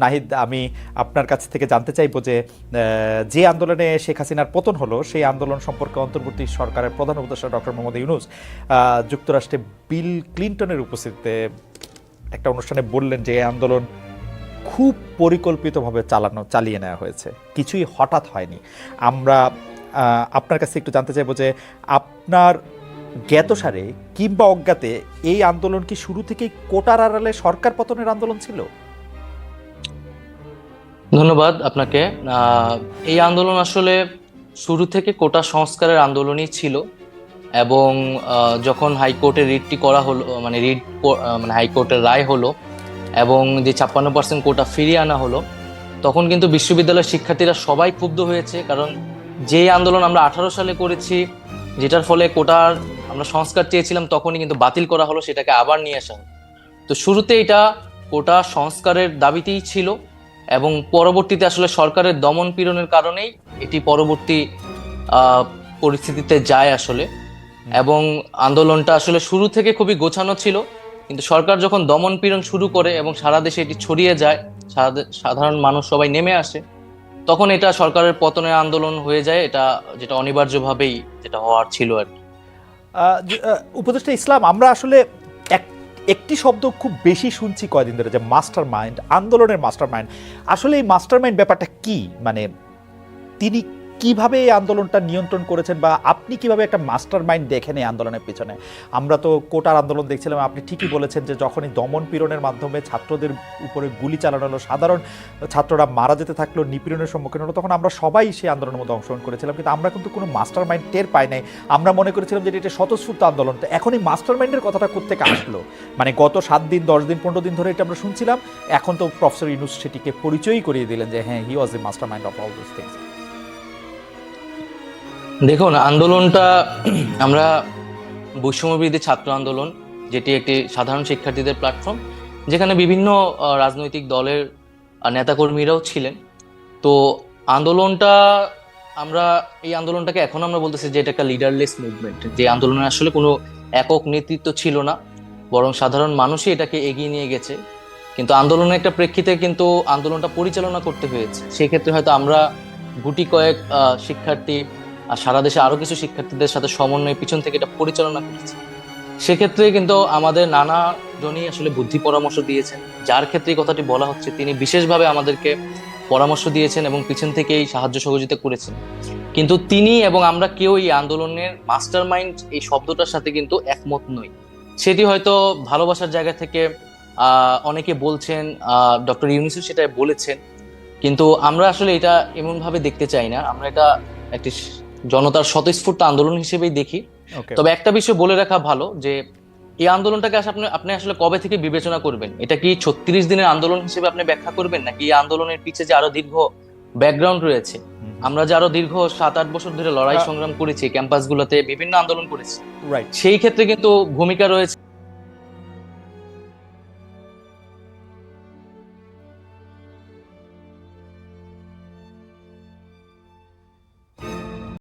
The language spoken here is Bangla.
নাহিদ, আমি আপনার কাছ থেকে জানতে চাইবো যে আন্দোলনে শেখ হাসিনার পতন হলো সেই আন্দোলন সম্পর্কে অন্তর্বর্তী সরকারের প্রধান উপদেষ্টা ডক্টর মোহাম্মদ ইউনূস যুক্তরাষ্ট্রে বিল ক্লিনটনের উপস্থিতিতে একটা অনুষ্ঠানে বললেন যে এই আন্দোলন খুব পরিকল্পিতভাবে চালিয়ে নেওয়া হয়েছে, কিছুই হঠাৎ হয়নি। আমরা আপনার কাছে একটু জানতে চাইবো যে আপনার জ্ঞাতসারে কিংবা অজ্ঞাতে এই আন্দোলন কি শুরু থেকেই কোটার আড়ালে সরকার পতনের আন্দোলন ছিল? ধন্যবাদ আপনাকে। এই আন্দোলন আসলে শুরু থেকে কোটা সংস্কারের আন্দোলনই ছিল এবং যখন হাইকোর্টের রিটটি করা হলো, মানে মানে হাইকোর্টের রায় হলো এবং যে 56% কোটা ফিরিয়ে আনা হলো, তখন কিন্তু বিশ্ববিদ্যালয়ের শিক্ষার্থীরা সবাই ক্ষুব্ধ হয়েছে। কারণ যে আন্দোলন আমরা 18 সালে করেছি, যেটার ফলে কোটার আমরা সংস্কার চেয়েছিলাম, তখনই কিন্তু বাতিল করা হলো, সেটাকে আবার নিয়ে আসা হলো। তো শুরুতে এটা কোটা সংস্কারের দাবিতেই ছিল এবং পরবর্তীতে আসলে সরকারের দমন পীড়নের কারণেই এটি পরবর্তী পরিস্থিতিতে যায় আসলে। এবং আন্দোলনটা আসলে শুরু থেকে খুবই গোছানো ছিল, কিন্তু সরকার যখন দমন পীড়ন শুরু করে এবং সারা দেশে এটি ছড়িয়ে যায়, সাধারণ মানুষ সবাই নেমে আসে, তখন এটা সরকারের পতনের আন্দোলন হয়ে যায়, এটা যেটা অনিবার্যভাবেই যেটা হওয়ার ছিল আর কি। উপদেষ্টা ইসলাম, আমরা আসলে একটি শব্দ খুব বেশি শুনছি কয়দিন ধরে, যে মাস্টার মাইন্ড, আন্দোলনের মাস্টার মাইন্ড। আসলে এই মাস্টার মাইন্ড ব্যাপারটা কি? মানে তিনি কিভাবে এই আন্দোলনটা নিয়ন্ত্রণ করেছেন, বা আপনি কিভাবে একটা মাস্টার মাইন্ড দেখেন এই আন্দোলনের পিছনে? আমরা তো কোটার আন্দোলন দেখছিলাম, আপনি ঠিকই বলেছেন যে যখনই দমন পীড়নের মাধ্যমে ছাত্রদের উপরে গুলি চালানো হলো, সাধারণ ছাত্ররা মারা যেতে থাকলো, নিপীড়নের সম্মুখীন হলো, তখন আমরা সবাই সেই আন্দোলনের মধ্যে অংশগ্রহণ করেছিলাম, কিন্তু আমরা কিন্তু কোনো মাস্টার মাইন্ড টের পাই নাই। আমরা মনে করেছিলাম যে এটা স্বতঃস্ফূর্ত আন্দোলন। তো এখন এই মাস্টার মাইন্ডের কথাটা কোত্থেকে আসলো? মানে গত 7 দিন 10 দিন 15 দিন ধরে এটা আমরা শুনছিলাম, এখন তো প্রফেসর ইউনূস সেটিকে পরিচয়ই করিয়ে দিলেন যে হ্যাঁ, he was a mastermind of all this things. দেখুন, আন্দোলনটা আমরা বৈষম্যবিরোধী ছাত্র আন্দোলন, যেটি একটি সাধারণ শিক্ষার্থীদের প্ল্যাটফর্ম, যেখানে বিভিন্ন রাজনৈতিক দলের নেতাকর্মীরাও ছিলেন। তো আন্দোলনটা আমরা এই আন্দোলনটাকে এখন আমরা বলতেছি যে এটা একটা লিডারলেস মুভমেন্ট, যে আন্দোলনের আসলে কোনো একক নেতৃত্ব ছিল না, বরং সাধারণ মানুষই এটাকে এগিয়ে নিয়ে গেছে। কিন্তু আন্দোলনের একটা প্রেক্ষিতে কিন্তু আন্দোলনটা পরিচালনা করতে হয়েছে। সেক্ষেত্রে হয়তো আমরা গুটি কয়েক শিক্ষার্থী আর সারা দেশে আরো কিছু শিক্ষার্থীদের সাথে সমন্বয়ে পিছন থেকে এটা পরিচালনা করেছি। সেক্ষেত্রে কিন্তু আমাদের নানা জনই আসলে বুদ্ধি পরামর্শ দিয়েছেন। যার ক্ষেত্রে এই কথাটি বলা হচ্ছে, তিনি বিশেষভাবে আমাদেরকে পরামর্শ দিয়েছেন এবং পিছন থেকেই সাহায্য সহযোগিতা করেছেন। কিন্তু তিনি এবং আমরা কেউ এই আন্দোলনের মাস্টার মাইন্ড এই শব্দটার সাথে কিন্তু একমত নই। সেটি হয়তো ভালোবাসার জায়গা থেকে অনেকে বলছেন, ডক্টর ইউনূসও সেটা বলেছেন, কিন্তু আমরা আসলে এটা এমন ভাবে দেখতে চাই না। আমরা এটা একটি জনতার স্বতঃস্ফূর্ত আন্দোলন হিসেবেই দেখি। তবে একটা বিষয় বলে রাখা ভালো, যে এই আন্দোলনটাকে আপনি আসলে কবে থেকে বিবেচনা করবেন? এটা কি 36 দিনের আন্দোলন হিসেবে আপনি ব্যাখ্যা করবেন, নাকি এই আন্দোলনের পিছে যে আরো দীর্ঘ ব্যাকগ্রাউন্ড রয়েছে? আমরা যে আরো দীর্ঘ 7-8 বছর ধরে লড়াই সংগ্রাম করেছি, ক্যাম্পাসগুলোতে বিভিন্ন আন্দোলন করেছি, সেই ক্ষেত্রে কিন্তু ভূমিকা রয়েছে